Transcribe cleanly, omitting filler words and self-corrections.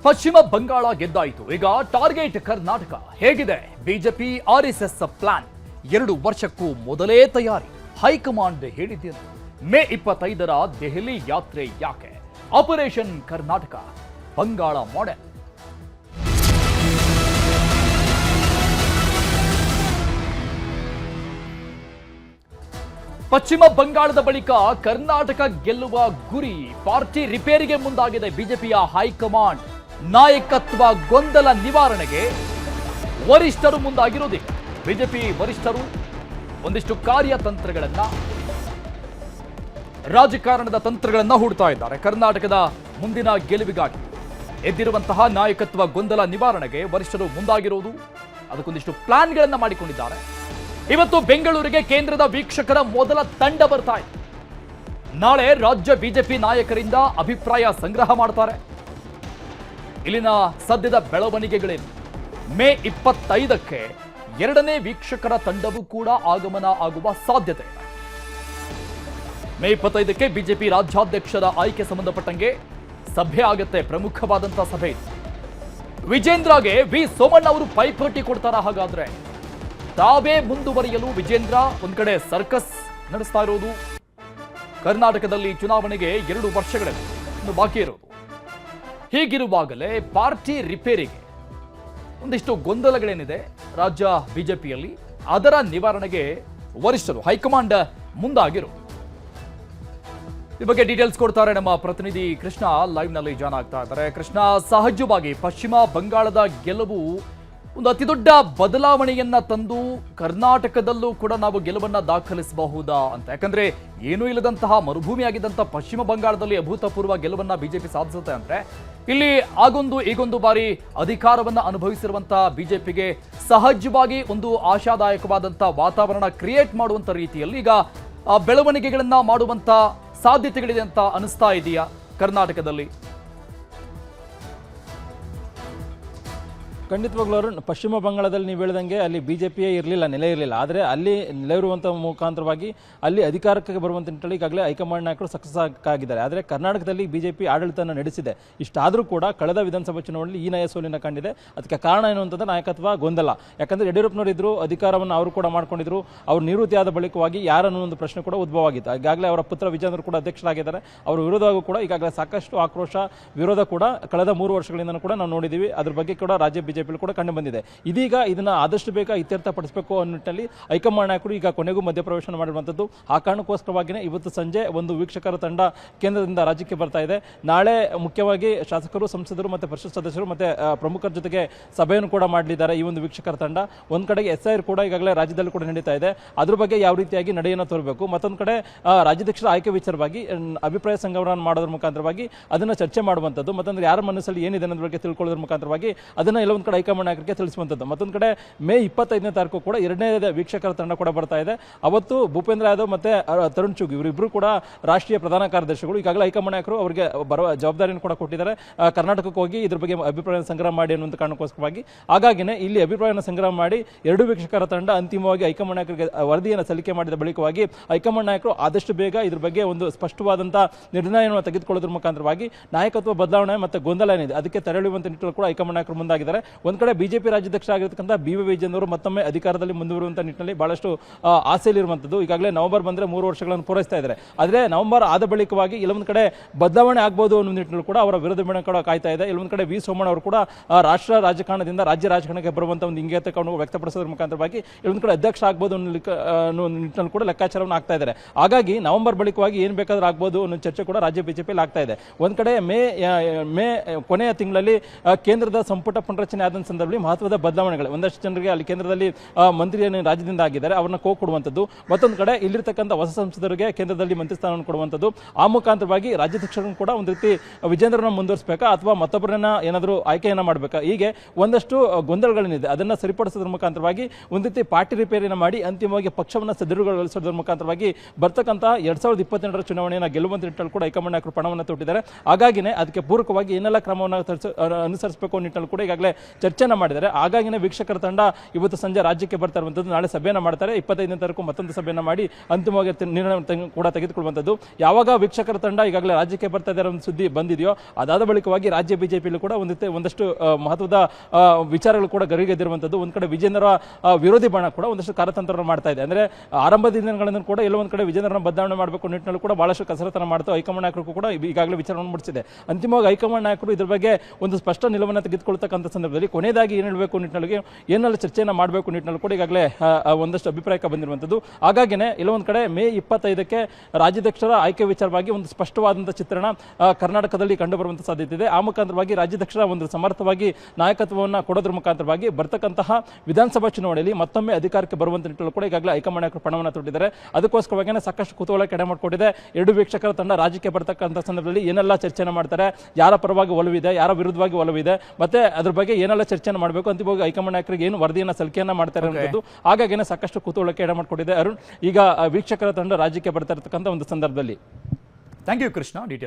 ಪಶ್ಚಿಮ ಬಂಗಾಳ ಗೆದ್ದಾಯಿತು. ಈಗ ಟಾರ್ಗೆಟ್ ಕರ್ನಾಟಕ. ಹೇಗಿದೆ ಬಿಜೆಪಿ ಆರ್ಎಸ್ಎಸ್ ಪ್ಲಾನ್? 2 ವರ್ಷಕ್ಕೂ ಮೊದಲೇ ತಯಾರಿ. ಹೈಕಮಾಂಡ್ ಹೇಳಿದ್ದೇನು? ಮೇ 25ರ ದೆಹಲಿ ಯಾತ್ರೆ ಯಾಕೆ? Operation Karnataka Bengal model. ಪಶ್ಚಿಮ ಬಂಗಾಳದ ಬಳಿಕ ಕರ್ನಾಟಕ ಗೆಲ್ಲುವ ಗುರಿ. ಪಾರ್ಟಿ ರಿಪೇರಿಗೆ ಮುಂದಾಗಿದೆ ಬಿಜೆಪಿಯ ಹೈಕಮಾಂಡ್. ನಾಯಕತ್ವ ಗೊಂದಲ ನಿವಾರಣೆಗೆ ವರಿಷ್ಠರು ಮುಂದಾಗಿರುವುದೇ. ಬಿಜೆಪಿ ವರಿಷ್ಠರು ಒಂದಿಷ್ಟು ಕಾರ್ಯತಂತ್ರಗಳನ್ನ, ರಾಜಕಾರಣದ ತಂತ್ರಗಳನ್ನ ಹೂಡ್ತಾ ಇದ್ದಾರೆ. ಕರ್ನಾಟಕದ ಮುಂದಿನ ಗೆಲುವಿಗಾಗಿ ಎದ್ದಿರುವಂತಹ ನಾಯಕತ್ವ ಗೊಂದಲ ನಿವಾರಣೆಗೆ ವರಿಷ್ಠರು ಮುಂದಾಗಿರುವುದು. ಅದಕ್ಕೊಂದಿಷ್ಟು ಪ್ಲಾನ್ಗಳನ್ನ ಮಾಡಿಕೊಂಡಿದ್ದಾರೆ. ಇವತ್ತು ಬೆಂಗಳೂರಿಗೆ ಕೇಂದ್ರದ ವೀಕ್ಷಕರ ಮೊದಲ ತಂಡ ಬರ್ತಾ ಇದೆ. ನಾಳೆ ರಾಜ್ಯ ಬಿಜೆಪಿ ನಾಯಕರಿಂದ ಅಭಿಪ್ರಾಯ ಸಂಗ್ರಹ ಮಾಡ್ತಾರೆ. ಇಲ್ಲಿನ ಸದ್ಯದ ಬೆಳವಣಿಗೆಗಳೇನು? ಮೇ 25ಕ್ಕೆ 2ನೇ ವೀಕ್ಷಕರ ತಂಡವೂ ಕೂಡ ಆಗಮನ ಆಗುವ ಸಾಧ್ಯತೆ ಇದೆ. ಮೇ 25ಕ್ಕೆ ಬಿಜೆಪಿ ರಾಜ್ಯಾಧ್ಯಕ್ಷರ ಆಯ್ಕೆ ಸಂಬಂಧಪಟ್ಟಂಗೆ ಸಭೆ ಆಗುತ್ತೆ. ಪ್ರಮುಖವಾದಂತಹ ಸಭೆ ಇದು. ವಿಜೇಂದ್ರಗೆ ವಿ ಸೋಮಣ್ಣ ಅವರು ಪೈಪೋಟಿ ಕೊಡ್ತಾರ? ಹಾಗಾದ್ರೆ ತಾವೇ ಮುಂದುವರಿಯಲು ವಿಜೇಂದ್ರ ಒಂದ್ ಕಡೆ ಸರ್ಕಸ್ ನಡೆಸ್ತಾ ಇರೋದು. ಕರ್ನಾಟಕದಲ್ಲಿ ಚುನಾವಣೆಗೆ 2 ವರ್ಷಗಳಿಂದ ಬಾಕಿ ಇರೋದು. ಹೀಗಿರುವಾಗಲೇ ಪಾರ್ಟಿ ರಿಪೇರಿಗೆ ಒಂದಿಷ್ಟು ಗೊಂದಲಗಳೇನಿದೆ ರಾಜ್ಯ ಬಿಜೆಪಿಯಲ್ಲಿ, ಅದರ ನಿವಾರಣೆಗೆ ವರಿಷ್ಠರು ಹೈಕಮಾಂಡ್ ಮುಂದಾಗಿರೋದು. ಈ ಬಗ್ಗೆ ಡೀಟೇಲ್ಸ್ ಕೊಡ್ತಾರೆ ನಮ್ಮ ಪ್ರತಿನಿಧಿ ಕೃಷ್ಣ. ಲೈವ್ ನಲ್ಲಿ ಜಾಯ್ನ್ ಆಗ್ತಾ ಇದ್ದಾರೆ. ಕೃಷ್ಣ, ಸಹಜವಾಗಿ ಪಶ್ಚಿಮ ಬಂಗಾಳದ ಗೆಲುವು ಒಂದು ಅತಿದೊಡ್ಡ ಬದಲಾವಣೆಯನ್ನ ತಂದು ಕರ್ನಾಟಕದಲ್ಲೂ ಕೂಡ ನಾವು ಗೆಲುವನ್ನ ದಾಖಲಿಸಬಹುದಾ ಅಂತ. ಯಾಕಂದ್ರೆ ಏನೂ ಇಲ್ಲದಂತಹ ಮರುಭೂಮಿಯಾಗಿದ್ದಂತಹ ಪಶ್ಚಿಮ ಬಂಗಾಳದಲ್ಲಿ ಅಭೂತಪೂರ್ವ ಗೆಲುವನ್ನ ಬಿಜೆಪಿ ಸಾಧಿಸುತ್ತೆ ಅಂದ್ರೆ, ಇಲ್ಲಿ ಈಗೊಂದು ಬಾರಿ ಅಧಿಕಾರವನ್ನ ಅನುಭವಿಸಿರುವಂತಹ ಬಿಜೆಪಿಗೆ ಸಹಜವಾಗಿ ಒಂದು ಆಶಾದಾಯಕವಾದಂತಹ ವಾತಾವರಣ ಕ್ರಿಯೇಟ್ ಮಾಡುವಂತ ರೀತಿಯಲ್ಲಿ ಈಗ ಬೆಳವಣಿಗೆಗಳನ್ನ ಮಾಡುವಂತ ಸಾಧ್ಯತೆಗಳಿದೆ ಅಂತ ಅನಿಸ್ತಾ ಇದೆಯಾ ಕರ್ನಾಟಕದಲ್ಲಿ? ಖಂಡಿತವಾಗ್ಲೂ ಪಶ್ಚಿಮ ಬಂಗಾಳದಲ್ಲಿ ನೀವು ಹೇಳಿದಂಗೆ ಅಲ್ಲಿ ಬಿಜೆಪಿಯೇ ಇರಲಿಲ್ಲ, ನೆಲೆ ಇರಲಿಲ್ಲ. ಆದರೆ ಅಲ್ಲಿ ನೆಲೆ ಇರುವಂಥ ಮುಖಾಂತರವಾಗಿ ಅಲ್ಲಿ ಅಧಿಕಾರಕ್ಕೆ ಬರುವಂಥ ನಿಟ್ಟಿನಲ್ಲಿ ಈಗಾಗಲೇ ಹೈಕಮಾಂಡ್ ನಾಯಕರು ಸಕ್ಸಸ್ ಆಗಿದ್ದಾರೆ. ಆದರೆ ಕರ್ನಾಟಕದಲ್ಲಿ ಬಿಜೆಪಿ ಆಡಳಿತನ ನಡೆಸಿದೆ. ಇಷ್ಟಾದರೂ ಕೂಡ ಕಳೆದ ವಿಧಾನಸಭಾ ಚುನಾವಣೆಯಲ್ಲಿ ಈ ನಯ ಸೋಲಿನ ಕಂಡಿದೆ. ಅದಕ್ಕೆ ಕಾರಣ ಏನು ಅಂತಂದ್ರೆ ನಾಯಕತ್ವ ಗೊಂದಲ. ಯಾಕಂದರೆ ಯಡಿಯೂರಪ್ಪನವರು ಇದ್ರು, ಅಧಿಕಾರವನ್ನು ಅವರು ಕೂಡ ಮಾಡ್ಕೊಂಡಿದ್ರು. ಅವರು ನಿವೃತ್ತಿಯಾದ ಬಳಿಕವಾಗಿ ಯಾರನ್ನೋ ಒಂದು ಪ್ರಶ್ನೆ ಕೂಡ ಉದ್ಭವವಾಗಿತ್ತು. ಈಗಾಗಲೇ ಅವರ ಪುತ್ರ ವಿಜೇಂದ್ರ ಕೂಡ ಅಧ್ಯಕ್ಷರಾಗಿದ್ದಾರೆ. ಅವರ ವಿರೋಧವೂ ಕೂಡ ಈಗಾಗಲೇ ಸಾಕಷ್ಟು ಆಕ್ರೋಶ, ವಿರೋಧ ಕೂಡ ಕಳೆದ 3 ವರ್ಷಗಳಿಂದ ಕೂಡ ನಾವು ನೋಡಿದ್ದೀವಿ. ಅದ್ರ ಬಗ್ಗೆ ಕೂಡ ರಾಜ್ಯ ಬಿಜೆಪಿ ಕೂಡ ಕಂಡು ಬಂದಿದೆ. ಇದೀಗ ಇದನ್ನ ಆದಷ್ಟು ಬೇಗ ಇತ್ಯರ್ಥಪಡಿಸಬೇಕು ಅನ್ನೋ ನಿಟ್ಟಿನಲ್ಲಿ ಹೈಕಮಾಂಡ್ ನಾಯಕರು ಈಗ ಕೊನೆಗೂ ಮಧ್ಯಪ್ರವೇಶ ಮಾಡಿರುವಂಥದ್ದು. ಆ ಕಾರಣಕ್ಕೋಸ್ಕರವಾಗಿಯೇ ಇವತ್ತು ಸಂಜೆ ಒಂದು ವೀಕ್ಷಕರ ತಂಡ ಕೇಂದ್ರದಿಂದ ರಾಜ್ಯಕ್ಕೆ ಬರ್ತಾ ಇದೆ. ನಾಳೆ ಮುಖ್ಯವಾಗಿ ಶಾಸಕರು, ಸಂಸದರು ಮತ್ತು ಪರಿಷತ್ ಸದಸ್ಯರು ಮತ್ತೆ ಪ್ರಮುಖರ ಜೊತೆಗೆ ಸಭೆಯನ್ನು ಕೂಡ ಮಾಡಲಿದ್ದಾರೆ ಈ ಒಂದು ವೀಕ್ಷಕರ ತಂಡ. ಒಂದ್ ಕಡೆಗೆ SIR ಕೂಡ ಈಗಾಗಲೇ ರಾಜ್ಯದಲ್ಲಿ ಕೂಡ ನಡೀತಾ ಇದೆ. ಅದ್ರ ಬಗ್ಗೆ ಯಾವ ರೀತಿಯಾಗಿ ನಡೆಯನ್ನು ತೋರಬೇಕು, ಮತ್ತೊಂದು ಕಡೆ ರಾಜ್ಯಾಧ್ಯಕ್ಷರ ಆಯ್ಕೆ ವಿಚಾರವಾಗಿ ಅಭಿಪ್ರಾಯ ಸಂಗ್ರಹವನ್ನು ಮಾಡೋದ್ರ ಮುಖಾಂತರವಾಗಿ ಅದನ್ನ ಚರ್ಚೆ ಮಾಡುವಂಥದ್ದು, ಮತ್ತೊಂದು ಯಾರ ಮನಸ್ಸಲ್ಲಿ ಏನಿದೆ ಅನ್ನೋದ್ರ ಬಗ್ಗೆ ತಿಳ್ಕೊಳ್ಳೋದ್ರ ಮುಖಾಂತರವಾಗಿ ಅದನ್ನ ಎಲ್ಲೊಂದು ಕಡೆ ಹೈಕಮಾಂಡ್ ನಾಯಕರಿಗೆ ತಿಳಿಸುವಂಥದ್ದು. ಮತ್ತೊಂದು ಕಡೆ ಮೇ 25ನೇ ತಾರೀಕು ಕೂಡ 2ನೇ ವೀಕ್ಷಕರ ತಂಡ ಕೂಡ ಬರ್ತಾ ಇದೆ. ಅವತ್ತು ಭೂಪೇಂದ್ರ ಯಾದವ್ ಮತ್ತೆ ತರುಣ್ ಚುಗ್ ಇವರಿಬ್ಬರು ಕೂಡ ರಾಷ್ಟ್ರೀಯ ಪ್ರಧಾನ ಕಾರ್ಯದರ್ಶಿಗಳು. ಈಗಾಗಲೇ ಹೈಕಮಾಂಡ್ ನಾಯಕರು ಅವರಿಗೆ ಬರುವ ಜವಾಬ್ದಾರಿಯನ್ನು ಕೂಡ ಕೊಟ್ಟಿದ್ದಾರೆ. ಕರ್ನಾಟಕಕ್ಕೆ ಹೋಗಿ ಇದ್ರ ಬಗ್ಗೆ ಅಭಿಪ್ರಾಯ ಸಂಗ್ರಹ ಮಾಡಿ ಅನ್ನುವಂಥ ಕಾರಣಕ್ಕೋಸ್ಕರವಾಗಿ ಹಾಗಾಗಿನೇ ಇಲ್ಲಿ ಅಭಿಪ್ರಾಯ ಸಂಗ್ರಹ ಮಾಡಿ 2 ವೀಕ್ಷಕರ ತಂಡ ಅಂತಿಮವಾಗಿ ಹೈಕಮಾಂಡ್ ನಾಯಕರಿಗೆ ವರದಿಯನ್ನು ಸಲ್ಲಿಕೆ ಮಾಡಿದ ಬಳಿಕವಾಗಿ ಹೈಕಮಾಂಡ್ ನಾಯಕರು ಆದಷ್ಟು ಬೇಗ ಇದ್ರ ಬಗ್ಗೆ ಒಂದು ಸ್ಪಷ್ಟವಾದಂತಹ ನಿರ್ಣಯವನ್ನು ತೆಗೆದುಕೊಳ್ಳೋದ್ರ ಮುಖಾಂತರವಾಗಿ ನಾಯಕತ್ವ ಬದಲಾವಣೆ ಮತ್ತೆ ಗೊಂದಲ ಏನಿದೆ ಅದಕ್ಕೆ ತೆರಳುವಂತ ನಿಟ್ಟಿನಲ್ಲಿ ಕೂಡ ಹೈಕಮಾಂಡ್ ನಾಯಕರು ಮುಂದಾಗಿದ್ದಾರೆ. ಒಂದ್ ಕಡೆ ಬಿಜೆಪಿ ರಾಜ್ಯಾಧ್ಯಕ್ಷ ಆಗಿರತಕ್ಕಂಥ BY ವಿಜೇಂದ್ರ ಅವರು ಮತ್ತೊಮ್ಮೆ ಅಧಿಕಾರದಲ್ಲಿ ಮುಂದುವರುವಂತಹ ನಿಟ್ಟಿನಲ್ಲಿ ಬಹಳಷ್ಟು ಆಸೆಯಲ್ಲಿರುವಂಥದ್ದು. ಈಗಾಗಲೇ ನವೆಂಬರ್ ಬಂದ್ರೆ 3 ವರ್ಷಗಳನ್ನು ಪೂರೈಸ್ತಾ ಇದ್ದಾರೆ. ಆದರೆ ನವೆಂಬರ್ ಆದ ಬಳಿಕವಾಗಿ ಇಲ್ಲೊಂದು ಕಡೆ ಬದಲಾವಣೆ ಆಗಬಹುದು ಅನ್ನೋ ನಿಟ್ಟಿನಲ್ಲಿ ಕೂಡ ಅವರ ವಿರೋಧ ಬೆಳೆ ಕೂಡ ಕಾಯ್ತಾ ಇದೆ. ಇಲ್ಲೊಂದು ಕಡೆ ವಿ ಸೋಮಣ್ಣ ಅವರು ಕೂಡ ರಾಷ್ಟ್ರ ರಾಜಕಾರಣದಿಂದ ರಾಜ್ಯ ರಾಜಕಾರಣಕ್ಕೆ ಬರುವಂತ ಒಂದು ಇಂಗಿತವನ್ನು ವ್ಯಕ್ತಪಡಿಸೋದ್ರ ಮುಖಾಂತರವಾಗಿ ಇಲ್ಲೊಂದು ಕಡೆ ಅಧ್ಯಕ್ಷ ಆಗ್ಬೋದು ಅನ್ನೋ ನಿಟ್ಟಿನಲ್ಲಿ ಕೂಡ ಲೆಕ್ಕಾಚಾರವನ್ನು ಆಗ್ತಾ ಇದ್ದಾರೆ. ಹಾಗಾಗಿ ನವೆಂಬರ್ ಬಳಿಕವಾಗಿ ಏನ್ ಬೇಕಾದ್ರೂ ಆಗ್ಬೋದು ಅನ್ನೋ ಚರ್ಚೆ ಕೂಡ ರಾಜ್ಯ ಬಿಜೆಪಿಯಲ್ಲಿ ಆಗ್ತಾ ಇದೆ. ಒಂದ್ ಕಡೆ ಮೇ ಕೊನೆಯ ತಿಂಗಳಲ್ಲಿ ಕೇಂದ್ರದ ಸಂಪುಟ ಪುನರಚನೆ ಆದ ಸಂದರ್ಭದಲ್ಲಿ ಮಹತ್ವದ ಬದಲಾವಣೆಗಳು, ಒಂದಷ್ಟು ಜನರಿಗೆ ಅಲ್ಲಿ ಕೇಂದ್ರದಲ್ಲಿ ಮಂತ್ರಿಯನ್ನು ರಾಜ್ಯದಿಂದ ಆಗಿದ್ದಾರೆ ಅವರನ್ನ ಕೊಡುವಂಥದ್ದು, ಮತ್ತೊಂದು ಕಡೆ ಇಲ್ಲಿರ್ತಕ್ಕಂಥ ಹೊಸ ಸಂಸದರಿಗೆ ಕೇಂದ್ರದಲ್ಲಿ ಮಂತ್ರಿ ಸ್ಥಾನವನ್ನು ಕೊಡುವಂಥದ್ದು. ಆ ಮುಖಾಂತರವಾಗಿ ರಾಜ್ಯಾಧ್ಯಕ್ಷರನ್ನು ಕೂಡ ಒಂದು ರೀತಿ ವಿಜೇಂದ್ರನ ಮುಂದುವರಿಸಬೇಕಾ ಅಥವಾ ಮತ್ತೊಬ್ಬರನ್ನ ಏನಾದರೂ ಆಯ್ಕೆಯನ್ನ ಮಾಡಬೇಕಾ, ಹೀಗೆ ಒಂದಷ್ಟು ಗೊಂದಲಗಳೇನಿದೆ ಅದನ್ನ ಸರಿಪಡಿಸೋದ್ರ ಮುಖಾಂತರವಾಗಿ ಒಂದು ರೀತಿ ಪಾರ್ಟಿ ರಿಪೇರಿನ ಮಾಡಿ ಅಂತಿಮವಾಗಿ ಪಕ್ಷವನ್ನು ಸದೃಢಗೊಳಿಸೋದ್ರ ಮುಖಾಂತರವಾಗಿ ಬರ್ತಕ್ಕಂಥ 2022ರ ಚುನಾವಣೆಯನ್ನು ಗೆಲ್ಲುವಂತ ನಿಟ್ಟಿನಲ್ಲಿ ಕೂಡ ಹೈಕಮಾಂಡ್ ನಾಯಕರು ಪಣವನ್ನು ತೊಟ್ಟಿದ್ದಾರೆ. ಹಾಗಾಗಿನೇ ಅದಕ್ಕೆ ಪೂರಕವಾಗಿ ಏನೆಲ್ಲ ಕ್ರಮವನ್ನು ಅನುಸರಿಸಬೇಕು ನಿಟ್ಟಿನಲ್ಲಿ ಕೂಡ ಈಗಾಗಲೇ ಚರ್ಚೆನ ಮಾಡಿದ್ದಾರೆ. ಹಾಗಾಗಿನೇ ವೀಕ್ಷಕರ ತಂಡ ಇವತ್ತು ಸಂಜೆ ರಾಜ್ಯಕ್ಕೆ ಬರ್ತಾ ಇರುವಂಥದ್ದು. ನಾಳೆ ಸಭೆಯನ್ನು ಮಾಡ್ತಾರೆ, 25ನೇ ತಾರೀಕು ಮತ್ತೊಂದು ಸಭೆಯನ್ನು ಮಾಡಿ ಅಂತಿಮವಾಗಿ ನಿರ್ಣಯ ಕೂಡ ತೆಗೆದುಕೊಳ್ಳುವಂಥದ್ದು. ಯಾವಾಗ ವೀಕ್ಷಕರ ತಂಡ ಈಗಾಗಲೇ ರಾಜ್ಯಕ್ಕೆ ಬರ್ತಾ ಇದ್ದಾರೆ ಒಂದು ಸುದ್ದಿ ಬಂದಿದೆಯೋ ಅದಾದ ಬಳಿಕವಾಗಿ ರಾಜ್ಯ ಬಿಜೆಪಿಯಲ್ಲೂ ಕೂಡ ಒಂದಷ್ಟು ಮಹತ್ವದ ವಿಚಾರಗಳು ಕೂಡ ಗರಿಗೆದ್ದಿರುವಂಥದ್ದು. ಒಂದ್ ಕಡೆ ವಿಜೇಂದ್ರ ವಿರೋಧಿ ಬಣ ಕೂಡ ಒಂದಷ್ಟು ಕಾರ್ಯತಂತ್ರವನ್ನು ಮಾಡ್ತಾ ಇದೆ. ಅಂದ್ರೆ ಆರಂಭದ ದಿನಗಳನ್ನು ಕೂಡ ಎಲ್ಲೋ ಒಂದ್ ಕಡೆ ವಿಜೇಂದ್ರನ ಬದಲಾವಣೆ ಮಾಡಬೇಕು ನಿಟ್ಟಿನಲ್ಲಿ ಕೂಡ ಬಹಳಷ್ಟು ಕಸರತ್ತನ್ನು ಮಾಡ್ತಾ ಹೈಕಮಾಂಡ್ ನಾಯಕರು ಕೂಡ ಈಗಾಗಲೇ ವಿಚಾರವನ್ನು ಮೂಡಿಸಿದೆ. ಅಂತಿಮವಾಗಿ ಹೈಕಮಾಂಡ್ ನಾಯಕರು ಇದ್ರ ಬಗ್ಗೆ ಒಂದು ಸ್ಪಷ್ಟ ನಿಲುವನ್ನು ತೆಗೆದುಕೊಳ್ತಕ್ಕಂಥ ಸಂದರ್ಭದಲ್ಲಿ ಕೊನೆಯದಾಗಿ ಏನು ಹೇಳಬೇಕು ನಿಟ್ಟಿನಲ್ಲಿ ಏನೆಲ್ಲ ಚರ್ಚೆಯನ್ನು ಮಾಡಬೇಕು ನಿಟ್ಟಿನಲ್ಲಿ ಕೂಡ ಈಗಾಗಲೇ ಒಂದಷ್ಟು ಅಭಿಪ್ರಾಯಕ್ಕೆ ಬಂದಿರುವಂಥದ್ದು. ಹಾಗಾಗಿನೇ ಎಲ್ಲೊಂದು ಕಡೆ ಮೇ 25ಕ್ಕೆ ರಾಜ್ಯಾಧ್ಯಕ್ಷರ ಆಯ್ಕೆ ವಿಚಾರವಾಗಿ ಒಂದು ಸ್ಪಷ್ಟವಾದಂತಹ ಚಿತ್ರಣ ಕರ್ನಾಟಕದಲ್ಲಿ ಕಂಡುಬರುವಂತಹ ಸಾಧ್ಯತೆ ಇದೆ. ಆ ಮುಖಾಂತರವಾಗಿ ರಾಜ್ಯಾಧ್ಯಕ್ಷರ ಒಂದು ಸಮರ್ಥವಾಗಿ ನಾಯಕತ್ವವನ್ನು ಕೊಡೋದ್ರ ಮುಖಾಂತರವಾಗಿ ಬರ್ತಕ್ಕಂತಹ ವಿಧಾನಸಭಾ ಚುನಾವಣೆಯಲ್ಲಿ ಮತ್ತೊಮ್ಮೆ ಅಧಿಕಾರಕ್ಕೆ ಬರುವಂತ ನಿಟ್ಟಿನಲ್ಲಿ ಕೂಡ ಈಗಾಗಲೇ ಹೈಕಮಾಂಡ್ ನಾಯಕರು ಪಣವನ್ನು ತೊಟ್ಟಿದ್ದಾರೆ. ಅದಕ್ಕೋಸ್ಕರವಾಗಿ ಸಾಕಷ್ಟು ಕುತೂಹಲ ಕೆಡೆ ಮಾಡಿಕೊಂಡಿದೆ. ಎರಡು ವೀಕ್ಷಕರ ತಂಡ ರಾಜ್ಯಕ್ಕೆ ಬರ್ತಕ್ಕಂಥ ಸಂದರ್ಭದಲ್ಲಿ ಏನೆಲ್ಲ ಚರ್ಚೆಯನ್ನು ಮಾಡ್ತಾರೆ, ಯಾರ ಪರವಾಗಿ ಒಲವಿದೆ, ಯಾರ ವಿರುದ್ಧವಾಗಿ ಒಲವಿದೆ, ಮತ್ತೆ ಅದ್ರ ಬಗ್ಗೆ ಏನೆಲ್ಲ ಚರ್ಚೆಯನ್ನು ಮಾಡಬೇಕು, ಅಂತಿಮವಾಗಿ ಹೈಕಮಾಂಡ್ ನಾಯಕರಿಗೆ ಏನು ವರದಿಯನ್ನು ಸಲ್ಲಿಕೆಯನ್ನ ಮಾಡ್ತಾರೆ ಅನ್ನೋದು ಹಾಗಾಗಿನೇ ಸಾಕಷ್ಟು ಕುತೂಹಲಕ್ಕೆ ಎಡೆ ಮಾಡಿಕೊಂಡಿದೆ. ಅರುಣ್, ಈಗ ವೀಕ್ಷಕರ ತಂಡ ರಾಜ್ಯಕ್ಕೆ ಬರ್ತಾ ಇರತಕ್ಕಂಥ ಒಂದು ಸಂದರ್ಭದಲ್ಲಿ ಥ್ಯಾಂಕ್ ಯು ಕೃಷ್ಣ ಡೀಟೇಲ್ಸ್.